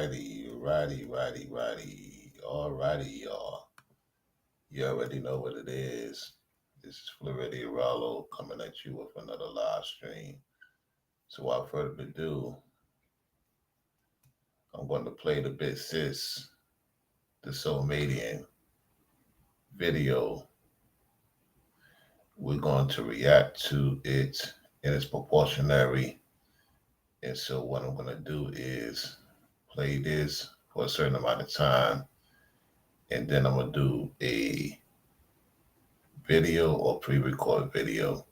Alrighty, y'all. You already know what it is. This is Floridia Rollo coming at you with another live stream. So without further ado, I'm going to play the Big Sis, the Soul Median video. We're going to react to it in its proportionary. And so what I'm going to do is play this for a certain amount of time. And then I'm going to do a video or pre-recorded video,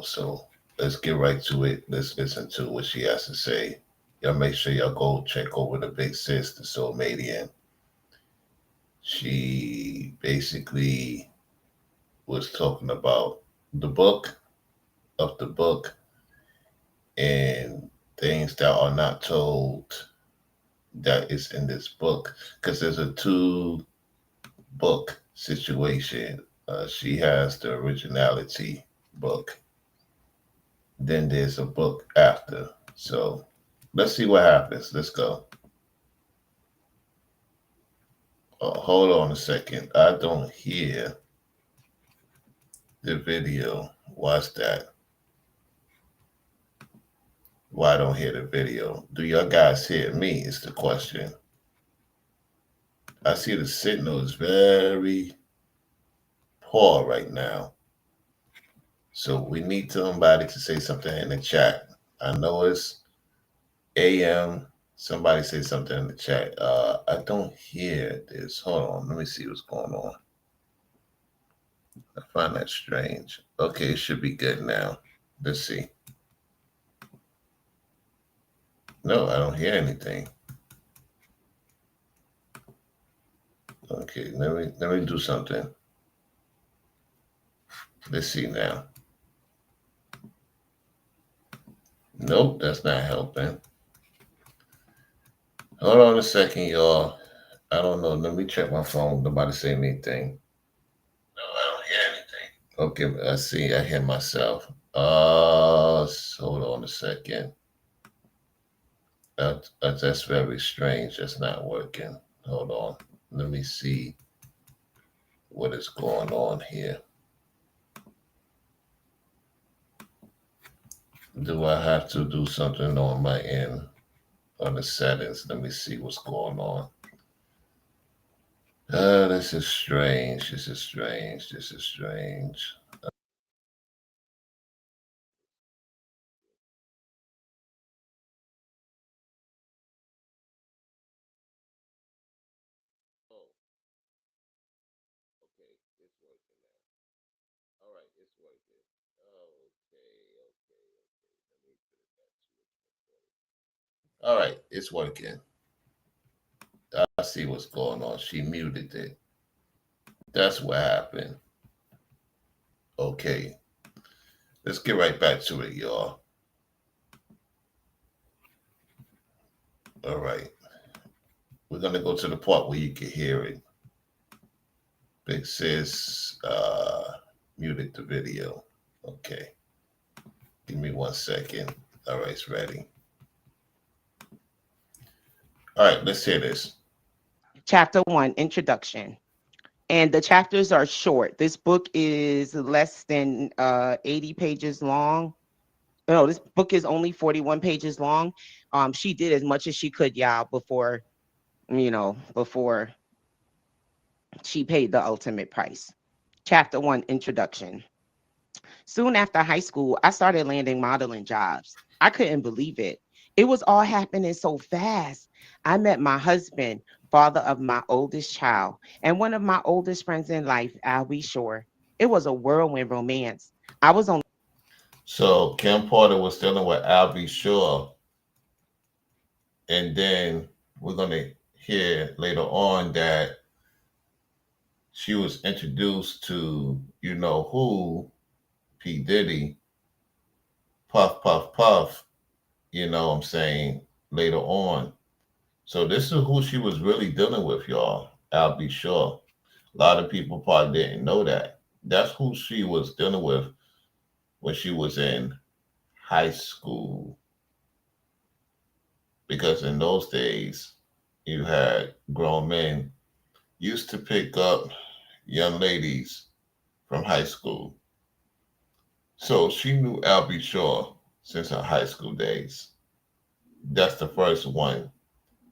so let's get right to it. Let's listen to what she has to say. Y'all make sure y'all go check over the Big Sis, the Soul Median. She basically was talking about the book and things that are not told that is in this book, because there's a two book situation. She has the originality book, then there's a book after. So let's see what happens. Let's go. Hold on a second. I don't hear the video. Watch that. Why I don't hear the video? Do y'all guys hear me? Is the question. I see the signal is very poor right now. So we need somebody to say something in the chat. I know it's AM. Somebody say something in the chat. I don't hear this. Hold on. Let me see what's going on. I find that strange. Okay, it should be good now. Let's see. No, I don't hear anything. Okay, let me do something. Let's see now. Nope, that's not helping. Hold on a second, y'all. I don't know. Let me check my phone. Nobody say anything. No, I don't hear anything. Okay, I see. I hear myself. Hold on a second. That's very strange. That's not working. Hold on. Let me see what is going on here. Do I have to do something on my end on the settings? Let me see what's going on. This is strange. This is strange. This is strange. Oh, okay. It's working now. All right, it's working. Okay. Let me put it back to it. All right, it's working. I see what's going on. She muted it. That's what happened. Okay, let's get right back to it, y'all. All right. We're going to go to the part where you can hear it. Big Sis muted the video. Okay. Give me 1 second. All right, it's ready. All right, let's hear this. Chapter 1, Introduction. And the chapters are short. This book is less than 80 pages long. No, this book is only 41 pages long. She did as much as she could, y'all, before she paid the ultimate price. Chapter 1, Introduction. Soon after high school, I started landing modeling jobs. I couldn't believe it. It was all happening so fast. I met my husband, father of my oldest child, and one of my oldest friends in life, Albie Shore. It was a whirlwind romance. I was on. So Kim Porter was dealing with Albie Shore, and then we're going to hear later on that she was introduced to, who, P. Diddy, Puff, Puff, Puff, what I'm saying, later on. So this is who she was really dealing with, y'all. Albie Shore. A lot of people probably didn't know that. That's who she was dealing with when she was in high school. because in those days you had grown men used to pick up young ladies from high school. So she knew Albie Shaw since her high school days. That's the first one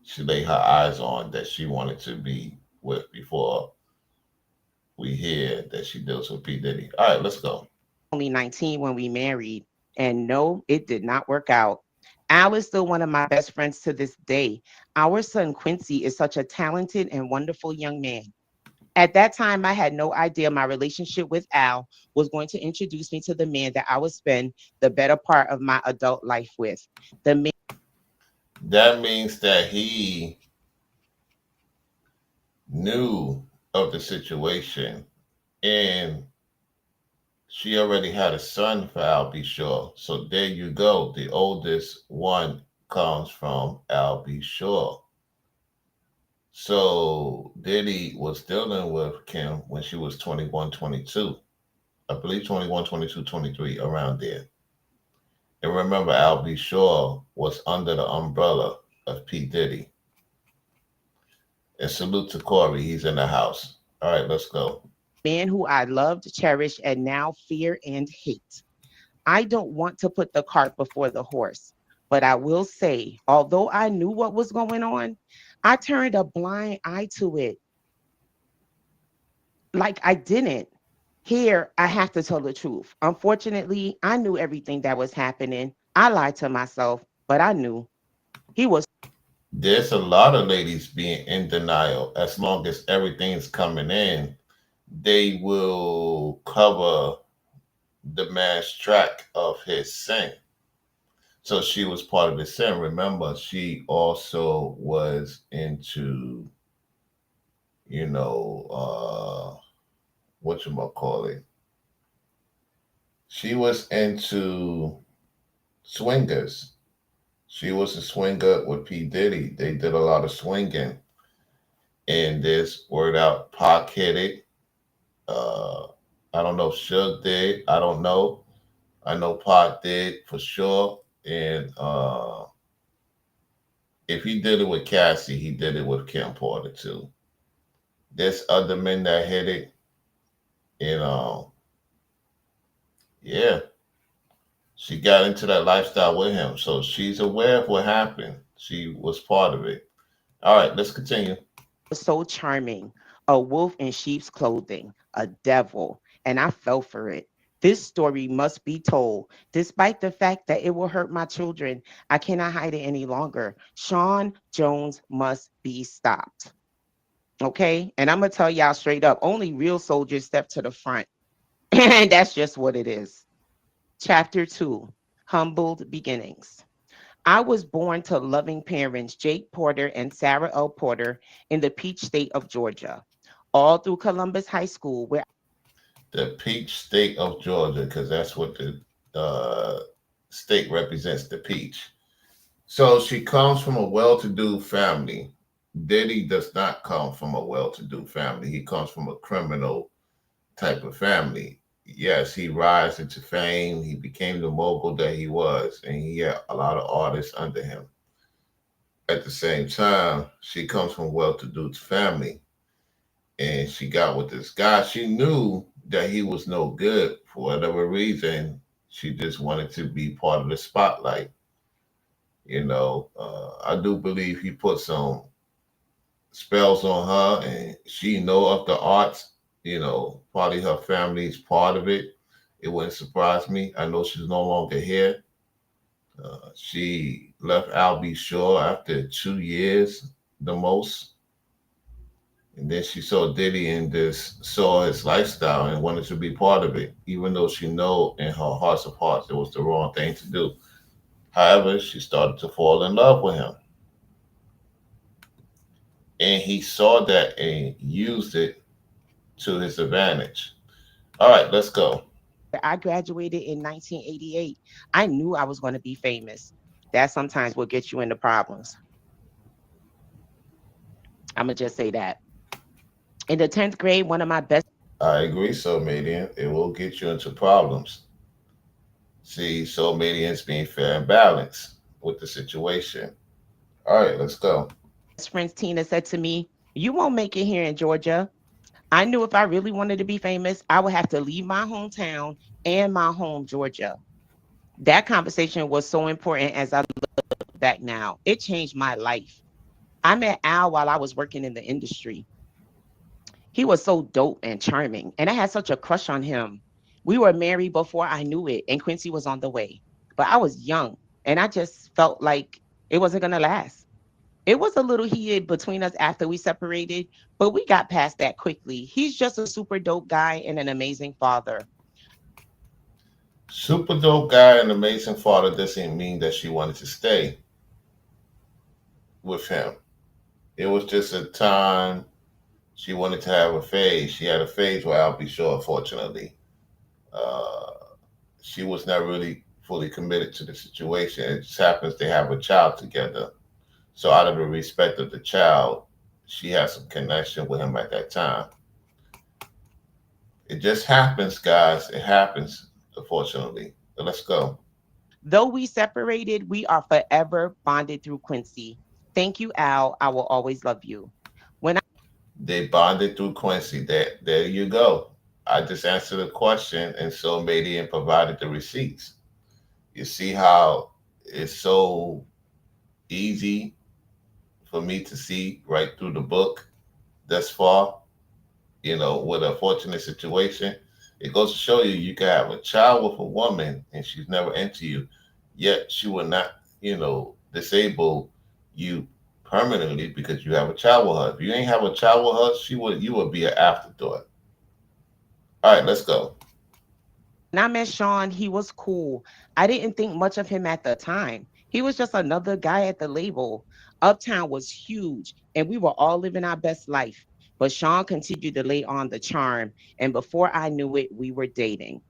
she laid her eyes on that she wanted to be with before we hear that she deals with P. Diddy. All right, let's go. only 19 when we married. And no, it did not work out. Al is still one of my best friends to this day. Our son Quincy is such a talented and wonderful young man. At that time, I had no idea my relationship with Al was going to introduce me to the man that I would spend the better part of my adult life with. The man That means that he knew of the situation and she already had a son for Albie Shaw. So there you go. The oldest one comes from Albie Shaw. So Diddy was dealing with Kim when she was 21, 22. I believe 21, 22, 23, around there. And remember, Albie Shaw was under the umbrella of P. Diddy. And salute to Corey. He's in the house. All right, let's go. man who I loved, cherished, and now fear and hate. I don't want to put the cart before the horse, but I will say, although I knew what was going on, I turned a blind eye to it. Like I didn't. Here, I have to tell the truth. Unfortunately, I knew everything that was happening. I lied to myself, but I knew he was There's a lot of ladies being in denial. As long as everything's coming in, they will cover the man's track of his sin. So she was part of the sin. Remember, she also was into, you know, what you call it. She was into swingers. She was a swinger with P. Diddy. They did a lot of swinging. And this word out, Pac hit it. Uh, I don't know if Suge did. I don't know. I know Pac did for sure. And if he did it with Cassie, he did it with Kim Porter too. There's other men that hit it. And yeah, she got into that lifestyle with him. So she's aware of what happened. She was part of it. All right, let's continue. so charming, a wolf in sheep's clothing, a devil, and I fell for it. This story must be told, despite the fact that it will hurt my children. I cannot hide it any longer. Sean Jones must be stopped. Okay. And I'm going to tell y'all straight up only real soldiers step to the front. And that's just what it is. Chapter 2, Humbled Beginnings. I was born to loving parents, Jake Porter and Sarah L. Porter, in the Peach State of Georgia. All through Columbus High School, where The peach state of Georgia, because that's what the uh, state represents, the peach. So she comes from a well to do family. Diddy does not come from a well to do family. He comes from a criminal type of family. Yes, he rise into fame. He became the mogul that he was, and he had a lot of artists under him. At the same time, she comes from a well to do family, and she got with this guy. She knew that he was no good for whatever reason. She just wanted to be part of the spotlight. I do believe he put some spells on her, and she know of the arts. Probably her family's part of it. It wouldn't surprise me. I know she's no longer here. She left Albie Shaw after 2 years, the most. And then she saw Diddy and just saw his lifestyle and wanted to be part of it, even though she know in her hearts of hearts it was the wrong thing to do. However, she started to fall in love with him. And he saw that and used it to his advantage. All right, let's go. I graduated in 1988, I knew I was going to be famous. That sometimes will get you into problems. I'm going to just say that. In the 10th grade, one of my best I agree, so Median. It will get you into problems. See, so Median's being fair and balanced with the situation. All right, let's go. Best friend Tina said to me, "You won't make it here in Georgia." I knew if I really wanted to be famous, I would have to leave my hometown and my home, Georgia. That conversation was so important as I look back now. It changed my life. I met Al while I was working in the industry. He was so dope and charming, and I had such a crush on him. We were married before I knew it, and Quincy was on the way. But I was young, and I just felt like it wasn't going to last. It was a little heated between us after we separated, but we got past that quickly. He's just a super dope guy and an amazing father. Super dope guy and amazing father doesn't mean that she wanted to stay with him. It was just a time she wanted to have a phase. She had a phase where I'll be sure, fortunately. Uh, she was not really fully committed to the situation. It just happens they have a child together. So out of the respect of the child, she has some connection with him at that time. It just happens, guys. It happens, unfortunately. But let's go. Though we separated, we are forever bonded through Quincy. Thank you, Al. I will always love you. When They bonded through Quincy. There you go. I just answered the question, and so Mady and provided the receipts. You see how it's so easy for me to see right through the book thus far, with a fortunate situation. It goes to show you you can have a child with a woman and she's never into you, yet she will not, disable you permanently because you have a child with her. If you ain't have a child with her, you would be an afterthought. All right, let's go. I met Sean, he was cool. I didn't think much of him at the time. He was just another guy at the label. Uptown was huge, and we were all living our best life. But Sean continued to lay on the charm, and before I knew it, we were dating.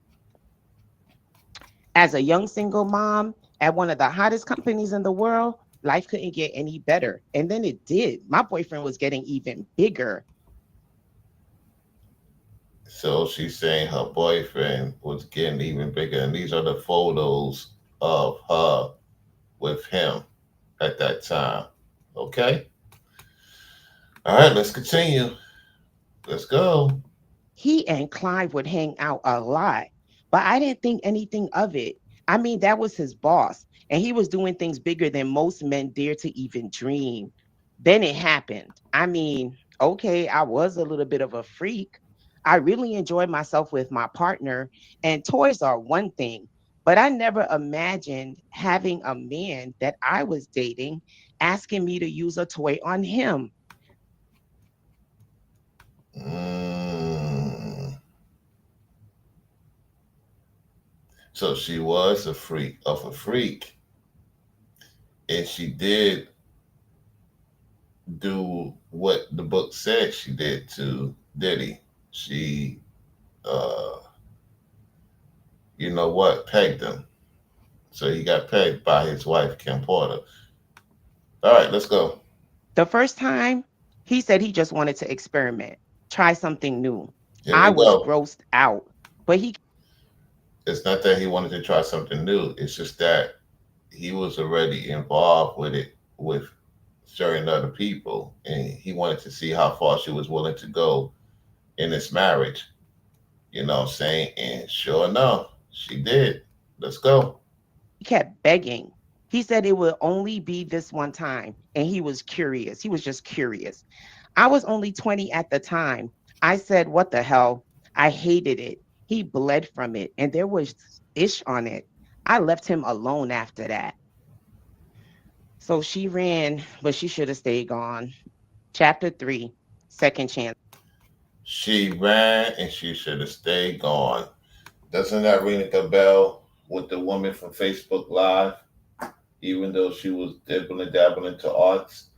As a young single mom at one of the hottest companies in the world, life couldn't get any better. And then it did. My boyfriend was getting even bigger. So she's saying her boyfriend was getting even bigger, and these are the photos of her with him at that time. Okay. All right, let's continue. Let's go. He and Clive would hang out a lot, but I didn't think anything of it. I mean, that was his boss, and he was doing things bigger than most men dare to even dream. Then it happened. I mean, okay, I was a little bit of a freak. I really enjoyed myself with my partner, and toys are one thing, but I never imagined having a man that I was dating asking me to use a toy on him. Mm. So she was a freak of a freak, and she did do what the book said she did to Diddy. She, uh, pegged him. So he got pegged by his wife, Kim Porter. All right, let's go. The first time, he said he just wanted to experiment, try something new. Here I we was go. grossed out, but he It's not that he wanted to try something new. It's just that he was already involved with it with certain other people, and he wanted to see how far she was willing to go in this marriage. You know what I'm saying? And sure enough, she did. Let's go. kept begging. He said it would only be this one time, and he was curious. He was just curious. I was only 20 at the time. I said, "What the hell?" I hated it. He bled from it, and there was ish on it. I left him alone after that. So she ran, but she should have stayed gone. Chapter 3, Second Chance. She ran and she should have stayed gone. Doesn't that ring a bell with the woman from Facebook Live? Even though she was dibbling dabbling into arts,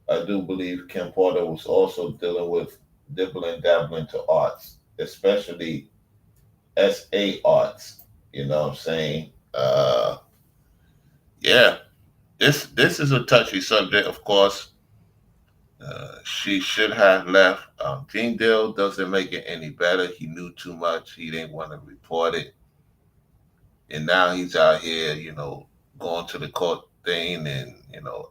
I do believe Kim Porter was also dealing with dibbling dabbling to arts, especially SA arts. You know what I'm saying? Yeah, this is a touchy subject, of course. She should have left. Gene Deal doesn't make it any better. He knew too much. He didn't want to report it, and now he's out here, going to the court thing and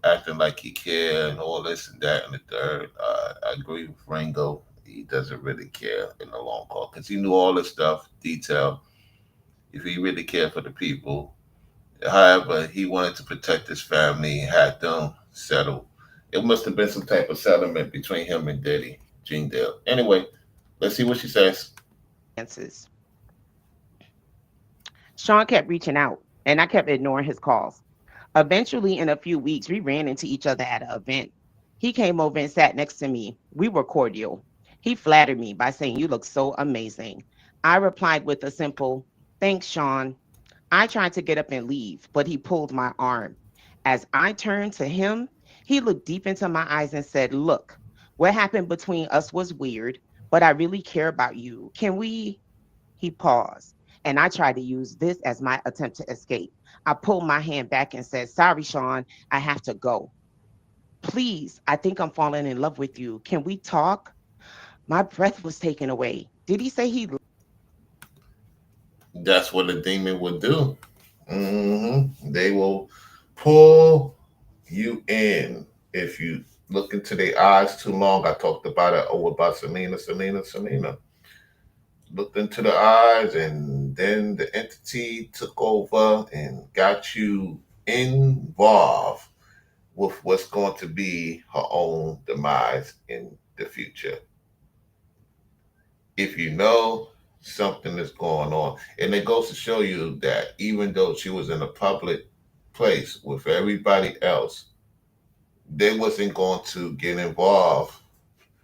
acting like he care and all this and that and the third. I agree with Ringo. He doesn't really care in the long haul because he knew all this stuff, detail. If he really cared for the people, however, he wanted to protect his family, had them settled. It must have been some type of settlement between him and Diddy, Gene Dale. Anyway, let's see what she says. Chances. Sean kept reaching out, and I kept ignoring his calls. Eventually, in a few weeks, we ran into each other at an event. He came over and sat next to me. We were cordial. He flattered me by saying, "You look so amazing." I replied with a simple, "Thanks, Sean." I tried to get up and leave, but he pulled my arm. As I turned to him, he looked deep into my eyes and said, "Look, what happened between us was weird, but I really care about you. Can we?" He paused, and I tried to use this as my attempt to escape. I pulled my hand back and said, "Sorry, Sean, I have to go. Please, I think I'm falling in love with you. Can we talk?" My breath was taken away. Did he say he That's what a demon would do. They will pull you in if you look into their eyes too long. I talked about it. Oh, about Selena. Looked into the eyes, and then the entity took over and got you involved with what's going to be her own demise in the future. If you know something is going on, and it goes to show you that even though she was in a public place with everybody else, they wasn't going to get involved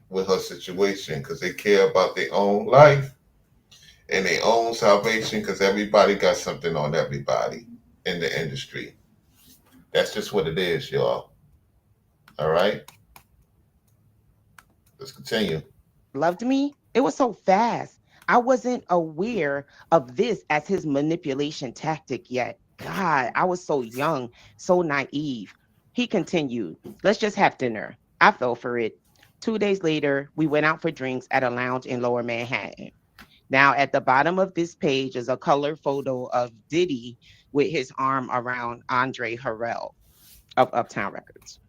with her situation because they care about their own life and their own salvation because everybody got something on everybody in the industry. That's just what it is, y'all. All right, let's continue. loved me? It was so fast. I wasn't aware of this as his manipulation tactic yet. God, I was so young, so naive. He continued, "Let's just have dinner." I fell for it. 2 days later, we went out for drinks at a lounge in Lower Manhattan. Now, at the bottom of this page is a color photo of Diddy with his arm around Andre Harrell of Uptown Records.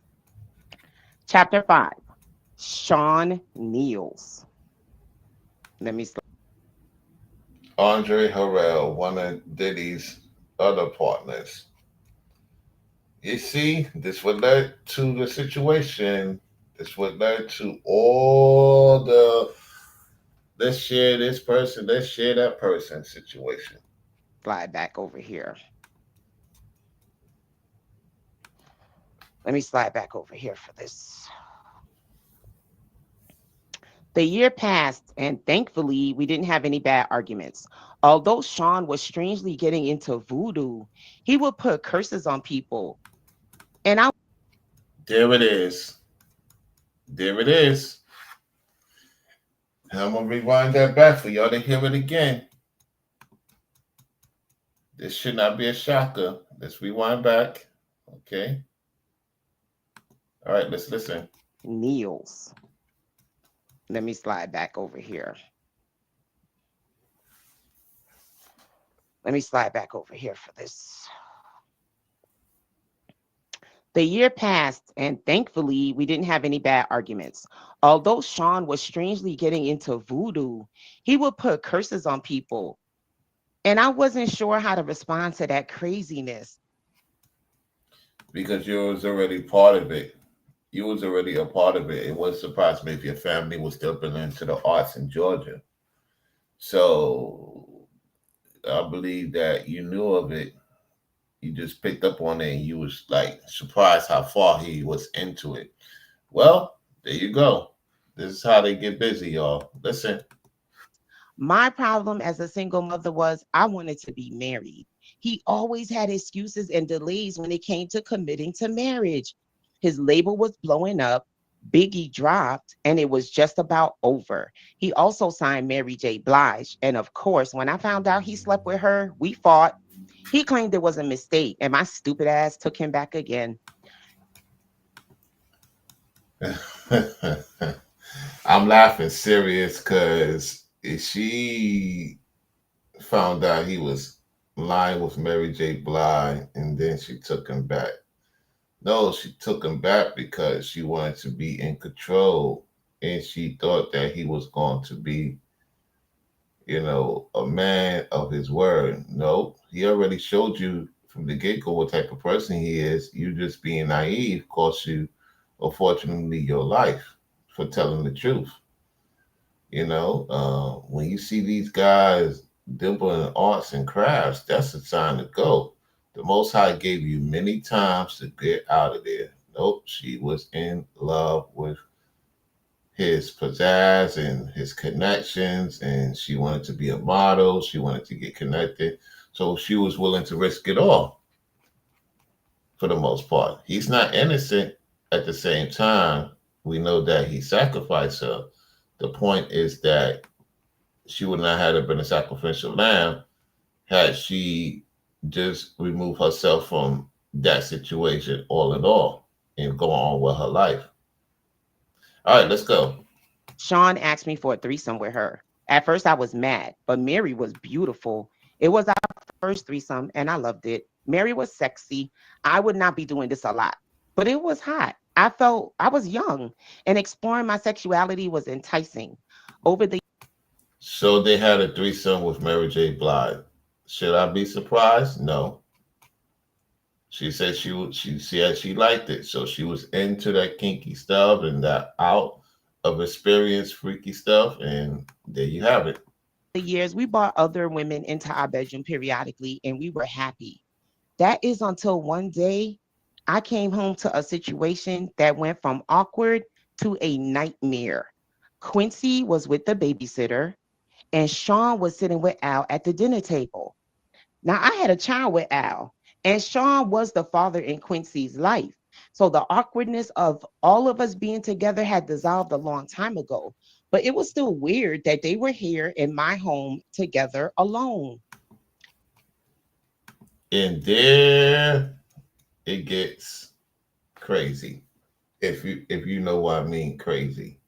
Chapter 5, Sean Niels. Let me Andre Harrell, one of Diddy's other partners. You see, this what led to the situation. This what led to all the let's share this person, let's share that person situation. slide back over here. Let me slide back over here for this. The year passed, and thankfully, we didn't have any bad arguments. Although Sean was strangely getting into voodoo, he would put curses on people. And I There it is. There it is. I'm gonna rewind that back for y'all to hear it again. This should not be a shocker. Let's rewind back. Okay. All right, let's listen. Niels. Let me slide back over here. Let me slide back over here for this. The year passed, and thankfully, we didn't have any bad arguments. Although Sean was strangely getting into voodoo, he would put curses on people. And I wasn't sure how to respond to that craziness. Because you was already part of it. You was already a part of it. It wouldn't surprise me if your family was still belonging to the arts in Georgia. So I believe that you knew of it. You just picked up on it and you was like surprised how far he was into it. Well, there you go. This is how they get busy, y'all. Listen. My problem as a single mother was I wanted to be married. He always had excuses and delays when it came to committing to marriage. His label was blowing up, Biggie dropped, and it was just about over. He also signed Mary J. Blige. And of course, when I found out he slept with her, we fought. He claimed it was a mistake, and my stupid ass took him back again. I'm laughing serious because she found out he was lying with Mary J. Blige and then she took him back. No, she took him back because she wanted to be in control, and she thought that he was going to be, a man of his word. No, he already showed you from the get go what type of person he is. You just being naive cost you, unfortunately, your life for telling the truth. When you see these guys dibbling in arts and crafts, that's a sign to go. The Most High gave you many times to get out of there. Nope, she was in love with his pizzazz and his connections, and she wanted to be a model. She wanted to get connected. So she was willing to risk it all for the most part. He's not innocent at the same time. We know that he sacrificed her. The point is that she would not have been a sacrificial lamb had she just removed herself from that situation all in all and go on with her life. All right, let's go. Sean asked me for a threesome with her. At first, I was mad, but Mary was beautiful. It was our first threesome, and I loved it. Mary was sexy. I would not be doing this a lot, but it was hot. I felt I was young, and exploring my sexuality was enticing. Over the So they had a threesome with Mary J. Blige. Should I be surprised? No. She said she said she liked it, so she was into that kinky stuff and that out of experience freaky stuff, and there you have it. years, we brought other women into our bedroom periodically, and we were happy. That is until one day I came home to a situation that went from awkward to a nightmare. Quincy was with the babysitter, and Sean was sitting with Al at the dinner table. Now, I had a child with Al, and Sean was the father in Quincy's life. So the awkwardness of all of us being together had dissolved a long time ago. But it was still weird that they were here in my home together alone. And there it gets crazy. If you know what I mean, crazy.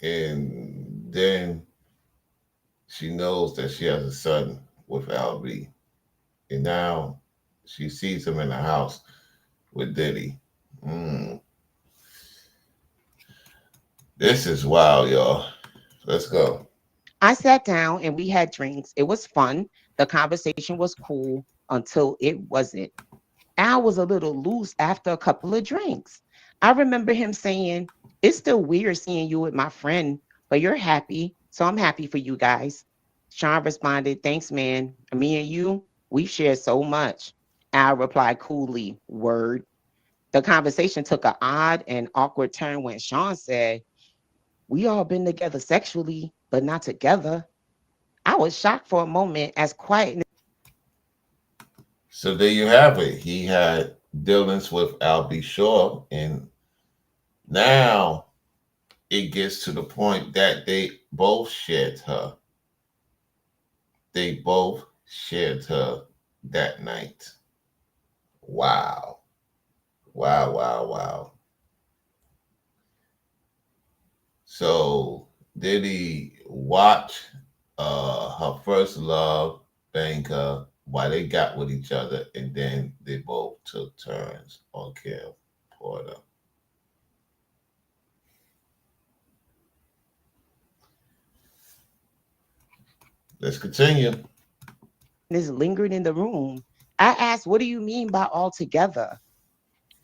And then she knows that she has a son with Albie. And now she sees him in the house with Diddy. Mm, this is wild, y'all. Let's go. I sat down and we had drinks. It was fun. The conversation was cool until it wasn't. Al was a little loose after a couple of drinks. I remember him saying, "It's still weird seeing you with my friend, but you're happy. So I'm happy for you guys." Sean responded, "Thanks, man. Me and you, we've shared so much." Al replied coolly, "Word." The conversation took an odd and awkward turn when Sean said, "We all been together sexually, but not together." I was shocked for a moment as quiet. So there you have it. He had dealings with Albie Shaw, and now it gets to the point that they both shared her. They both shared her that night. Wow. Wow, wow, wow. So did he watch her first love bang her while they got with each other, and then they both took turns on Kim Porter. Let's continue. This lingered in the room. I asked, "What do you mean by all together?"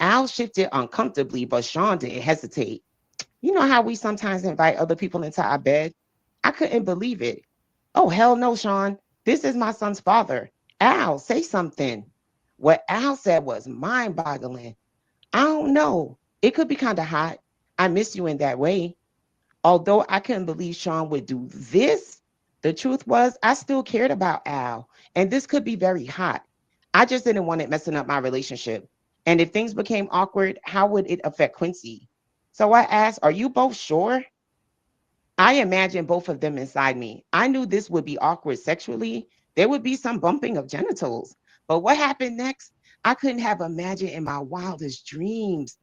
Al shifted uncomfortably, but Sean didn't hesitate. "You know how we sometimes invite other people into our bed?" I couldn't believe it. "Oh, hell no, Sean. This is my son's father. Al, say something." What Al said was mind boggling. "I don't know. It could be kind of hot. I miss you in that way." Although I couldn't believe Sean would do this, the truth was I still cared about Al, and this could be very hot. I just didn't want it messing up my relationship. And if things became awkward, how would it affect Quincy? So I asked, "Are you both sure?" I imagined both of them inside me. I knew this would be awkward sexually. There would be some bumping of genitals. But what happened next? I couldn't have imagined in my wildest dreams.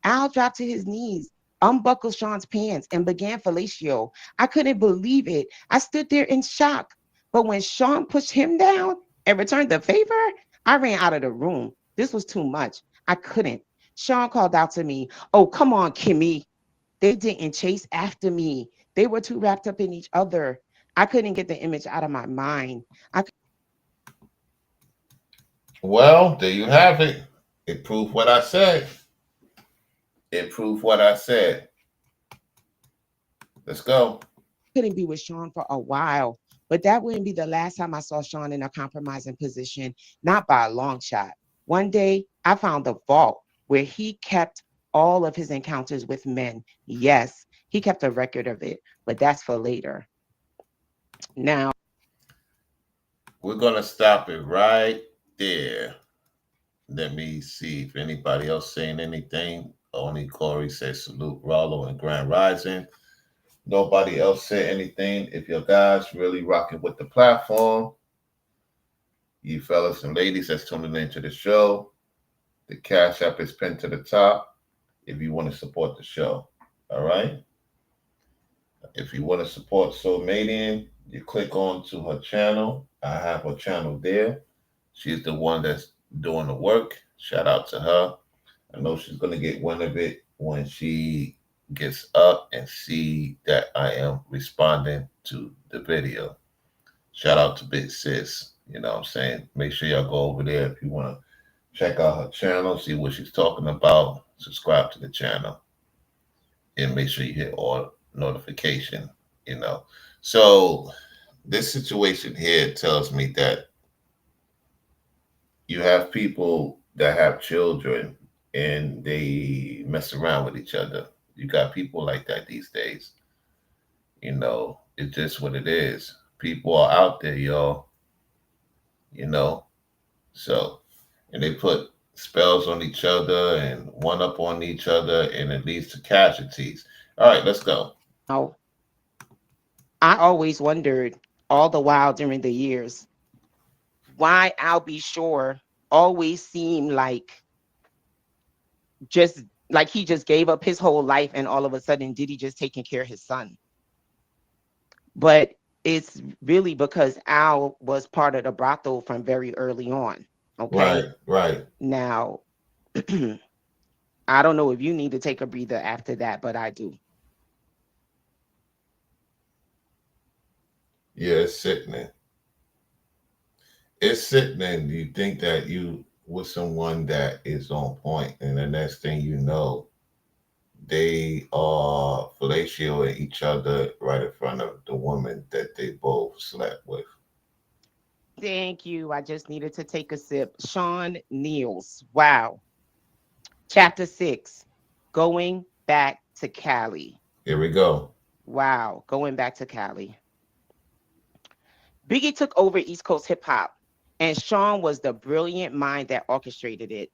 Al dropped to his knees, unbuckled Sean's pants, and began fellatio. I couldn't believe it. I stood there in shock. But when Sean pushed him down and returned the favor, I ran out of the room. This was too much. I couldn't. Sean called out to me, "Oh, come on, Kimmy." They didn't chase after me. They were too wrapped up in each other. I couldn't get the image out of my mind. I Well, there you have it. It proved what I said. It proved what I said. Let's go. couldn't be with Sean for a while, but that wouldn't be the last time I saw Sean in a compromising position, not by a long shot. One day, I found the vault where he kept all of his encounters with men. Yes, he kept a record of it, but that's for later. Now, We're going to stop it right there. Let me see if anybody else saying anything. Only Corey says salute Rollo and Grand Rising. Nobody else said anything. If your guys really rocking with the platform, you fellas and ladies that's tuning into the show, the Cash App is pinned to the top if you want to support the show. All right? If you want to support Soul Madian, you click on to her channel. I have her channel there. She's the one that's doing the work. Shout out to her. I know she's gonna get one of it when she gets up and see that I am responding to the video. Shout out to Big Sis. You know what I'm saying? Make sure y'all go over there if you want to check out her channel, see what she's talking about. Subscribe to the channel and make sure you hit all notification, you know. So this situation here tells me that you have people that have children and they mess around with each other. You got people like that these days. You know, it's just what it is. People are out there, y'all, you know. So, and they put spells on each other and one up on each other, and it leads to casualties. All right, let's go. now I always wondered all the while during the years why Al B. Shore always seemed just like he just gave up his whole life and all of a sudden did he just taking care of his son. But it's really because Al was part of the brothel from very early on. Right, Okay. right. Now, I don't know if you need to take a breather after that, but I do. Yeah, it's sickening. It's sickening. You think that you with someone that is on point, and the next thing you know, they are fellatioing each other right in front of the woman that they both slept with. Thank you. I just needed to take a sip. Sean Niels. Wow. Chapter 6. Going back to Cali. Here we go. Wow. Going back to Cali. Biggie took over East Coast hip hop, and Sean was the brilliant mind that orchestrated it.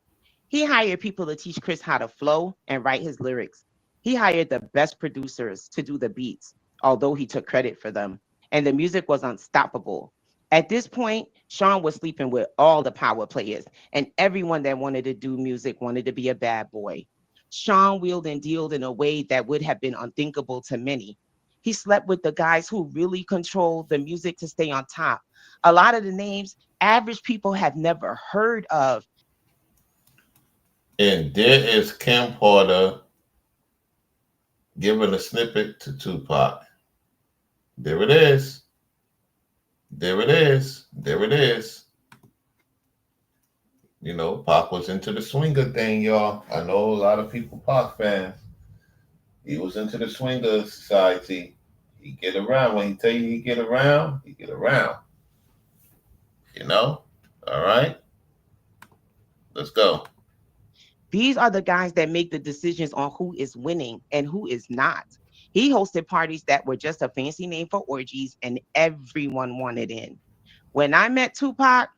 He hired people to teach Chris how to flow and write his lyrics. He hired the best producers to do the beats, although he took credit for them. And the music was unstoppable. At this point, Sean was sleeping with all the power players, and everyone that wanted to do music wanted to be a bad boy. Sean wheeled and dealed in a way that would have been unthinkable to many. He slept with the guys who really control the music to stay on top. A lot of the names average people have never heard of. And there is Kim Porter giving a snippet to Tupac. There it is. There it is. There it is. You know, Pac was into the swinger thing, y'all. I know a lot of people Pac fans. He was into the swinger society. He get around. When he tell you he get around, he get around. You know? All right. Let's go. These are the guys that make the decisions on who is winning and who is not. He hosted parties that were just a fancy name for orgies, and everyone wanted in. When I met Tupac,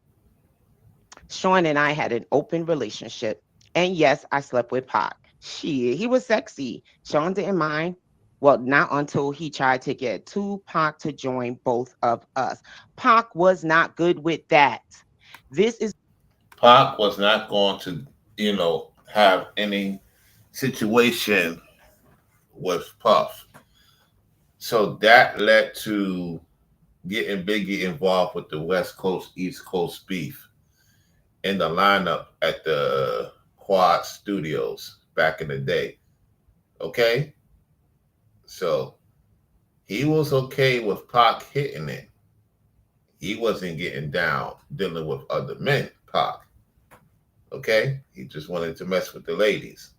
Sean and I had an open relationship. And yes, I slept with Pac. He was sexy. Sean didn't mind. Well, not until he tried to get Tupac to join both of us. Pac was not good with that. This is Pac was not going to, have any situation with Puff. So that led to getting Biggie involved with the West Coast, East Coast beef. in the lineup at the Quad Studios back in the day. Okay, so he was okay with Pac hitting it. He wasn't getting down dealing with other men, Pac. Okay, he just wanted to mess with the ladies.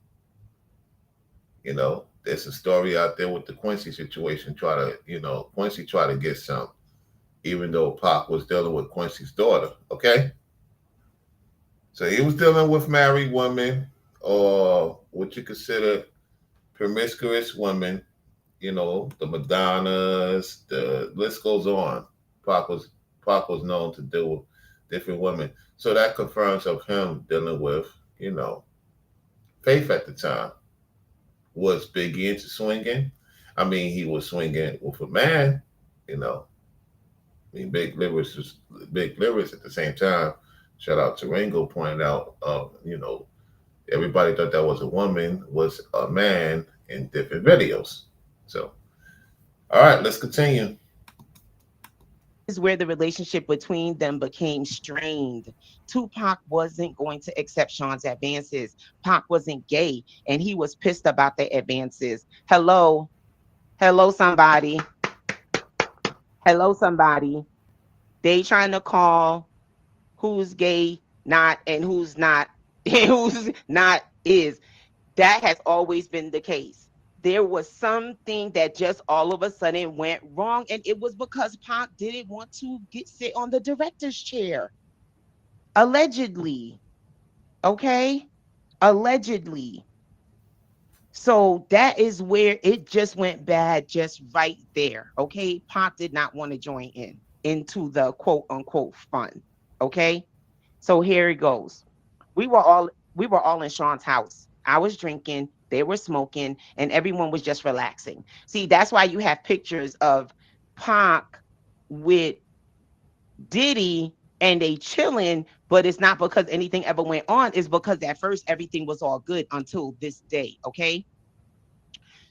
There's a story out there with the Quincy situation. Quincy tried to get some, even though Pac was dealing with Quincy's daughter. Okay, so he was dealing with married women or what you consider promiscuous women. The Madonnas. The list goes on. Pac was Pac was known to deal with different women, so that confirms of him dealing with you know Faith at the time. Was Biggie into swinging? I mean, he was swinging with a man. You know, I mean, big lyrics at the same time. Shout out to Ringo pointing out, everybody thought that was a woman, was a man in different videos. So, all right, let's continue. Is where the relationship between them became strained. Tupac wasn't going to accept Sean's advances. Pac wasn't gay, and he was pissed about the advances. Hello, somebody. Hello, somebody. They trying to call who's gay, not, and who's not, and who's not is. That has always been the case. There was something that just all of a sudden went wrong, and it was because Pac didn't want to sit on the director's chair. Allegedly. Okay? Allegedly. So that is where it just went bad, just right there. Okay. Pac did not want to join into the quote unquote fun. Okay. So here it goes. We were all we were all in Sean's house. I was drinking, they were smoking, and everyone was just relaxing. See, that's why you have pictures of Pac with Diddy and they chilling, but it's not because anything ever went on. It's because at first everything was all good until this day. Okay.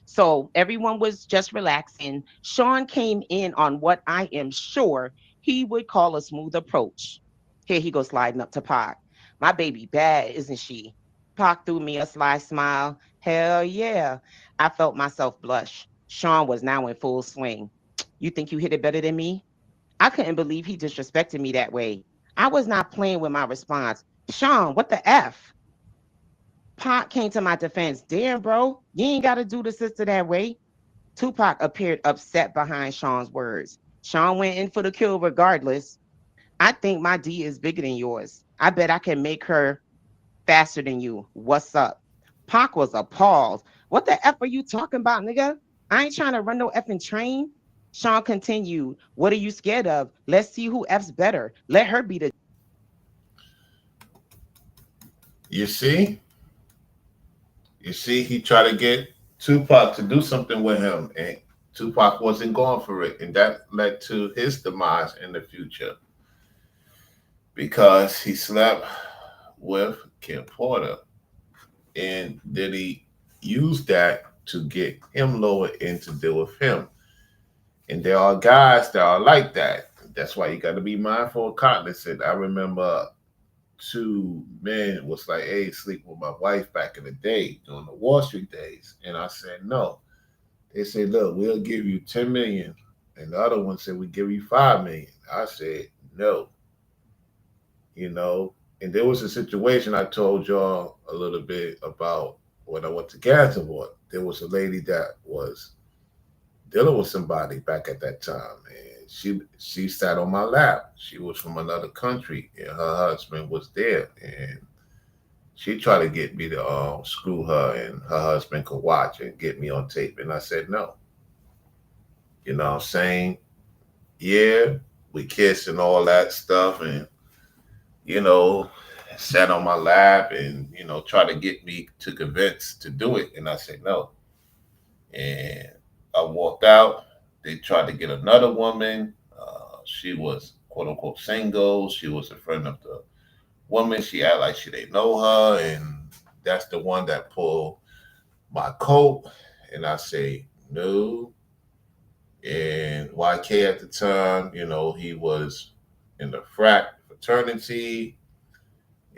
So everyone was just relaxing. Sean came in on what I am sure he would call a smooth approach. Here he goes sliding up to Pac. My baby bad, isn't she? Pac threw me a sly smile. Hell yeah. I felt myself blush. Sean was now in full swing. You think you hit it better than me? I couldn't believe he disrespected me that way. I was not playing with my response. Sean, what the F? Pac came to my defense. Damn, bro, you ain't got to do the sister that way. Tupac appeared upset behind Sean's words. Sean went in for the kill regardless. I think my D is bigger than yours. I bet I can make her faster than you. What's up? Pac was appalled. What the F are you talking about, nigga? I ain't trying to run no effing train. Sean continued. What are you scared of? Let's see who F's better. Let her be the. You see, he tried to get Tupac to do something with him, and Tupac wasn't going for it, and that led to his demise in the future because he slept with Kim Porter, and did he use that to get him lower in to deal with him? And there are guys that are like that. That's why you got to be mindful of cognizant. I remember two men was like, "Hey, sleep with my wife back in the day during the Wall Street days," and I said no. They said, "Look, we'll give you 10 million," and the other one said, "We give you 5 million." I said no. And there was a situation I told y'all a little bit about when I went to Gansaward. There was a lady that was dealing with somebody back at that time, and she sat on my lap. She was from another country, and her husband was there, and she tried to get me to screw her, and her husband could watch and get me on tape, and I said no. You know what I'm saying? Yeah, we kissed and all that stuff, and you know, sat on my lap and tried to get me to convince to do it, and I said no. And I walked out. They tried to get another woman. She was quote unquote single. She was a friend of the woman. She acted like she didn't know her, and that's the one that pulled my coat. And I say no. And YK at the time, he was in the fraternity.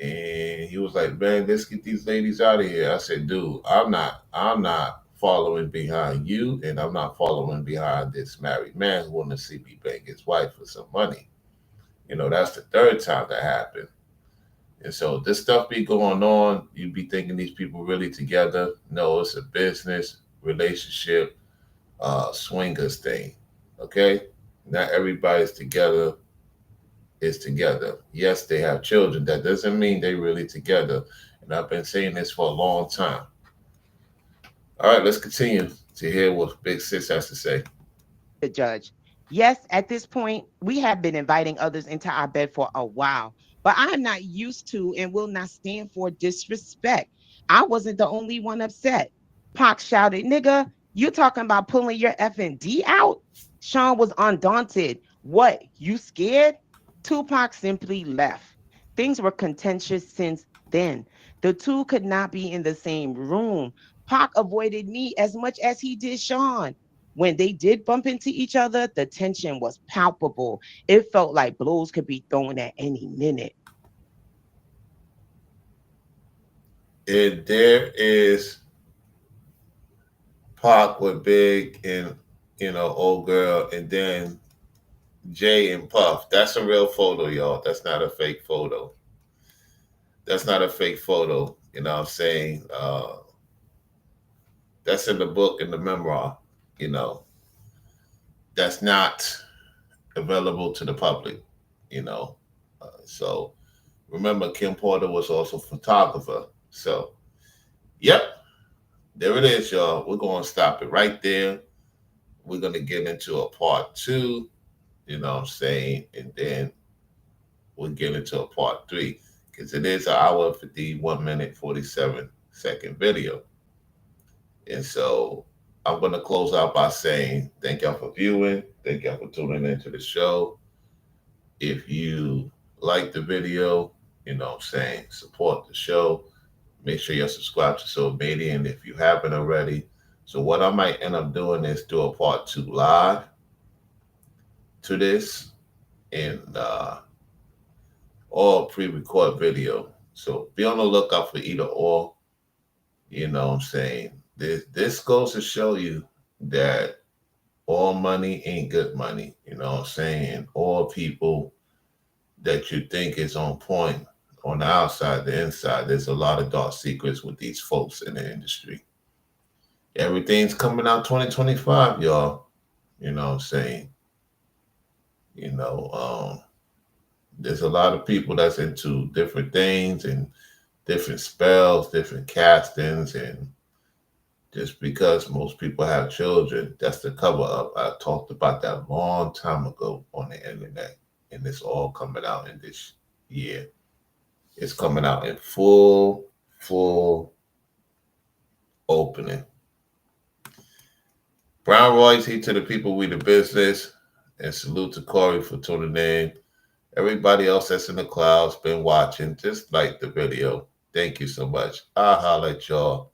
And he was like, "Man, let's get these ladies out of here." I said, "Dude, I'm not following behind you, and I'm not following behind this married man who want to see me bang his wife for some money." That's the third time that happened. And so this stuff be going on. You be thinking these people really together. No, it's a business relationship, swingers thing. Okay, not everybody's together is together. Yes, they have children. That doesn't mean they really together. And I've been saying this for a long time. All right, let's continue to hear what Big Sis has to say. The judge. Yes, at this point, we have been inviting others into our bed for a while, but I am not used to and will not stand for disrespect. I wasn't the only one upset. Pac shouted, "Nigga, you talking about pulling your F&D out?" Sean was undaunted. "What, you scared?" Tupac simply left. Things were contentious since then. The two could not be in the same room. Pac avoided me as much as he did Sean. When they did bump into each other, the tension was palpable. It felt like blows could be thrown at any minute. And there is Pac with Big and old girl, and then Jay and Puff. That's a real photo, y'all. That's not a fake photo. That's not a fake photo. You know what I'm saying? That's in the book, in the memoir. You know, that's not available to the public. You know, so remember, Kim Porter was also a photographer. So, yep, there it is, y'all. We're going to stop it right there. We're going to get into a part two, you know what I'm saying? And then we'll get into a part three because it is an hour and 51-minute, 47-second video. And so I'm going to close out by saying thank y'all for viewing. Thank y'all for tuning into the show. If you like the video, you know what I'm saying, support the show. Make sure you're subscribed to Soul Media, and if you haven't already. So what I might end up doing is do a part two live to this and or pre-record video. So be on the lookout for either or. You know what I'm saying? This goes to show you that all money ain't good money. You know what I'm saying? All people that you think is on point on the outside, the inside, there's a lot of dark secrets with these folks in the industry. Everything's coming out 2025, y'all. You know what I'm saying? You know, there's a lot of people that's into different things and different spells, different castings, and just because most people have children, that's the cover up. I talked about that a long time ago on the internet, and it's all coming out in this year. It's coming out in full opening. Brown royalty to the people, we the business, and salute to Corey for tuning in. Everybody else that's in the clouds been watching, just like the video. Thank you so much. I'll holler at y'all